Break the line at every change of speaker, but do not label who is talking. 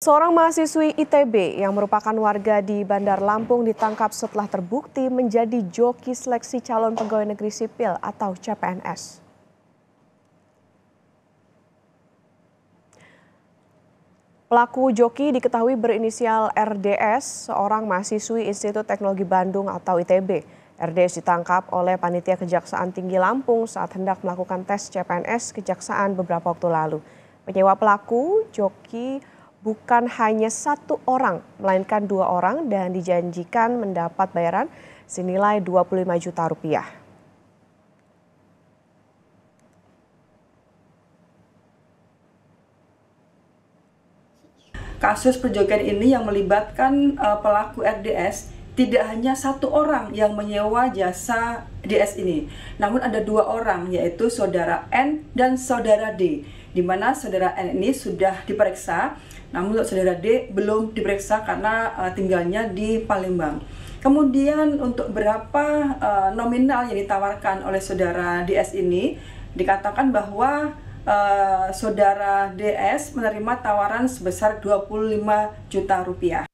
Seorang mahasiswi ITB yang merupakan warga di Bandar Lampung ditangkap setelah terbukti menjadi joki seleksi calon pegawai negeri sipil atau CPNS. Pelaku joki diketahui berinisial RDS, seorang mahasiswi Institut Teknologi Bandung atau ITB. RDS ditangkap oleh Panitia Kejaksaan Tinggi Lampung saat hendak melakukan tes CPNS Kejaksaan beberapa waktu lalu. Penyewa pelaku joki bukan hanya satu orang, melainkan dua orang dan dijanjikan mendapat bayaran senilai 25 juta rupiah.
Kasus perjokian ini yang melibatkan pelaku RDS tidak hanya satu orang yang menyewa jasa DS ini, namun ada dua orang, yaitu saudara N dan saudara D, di mana saudara N ini sudah diperiksa, namun saudara D belum diperiksa karena tinggalnya di Palembang. Kemudian untuk berapa nominal yang ditawarkan oleh saudara DS ini, dikatakan bahwa saudara DS menerima tawaran sebesar 25 juta rupiah.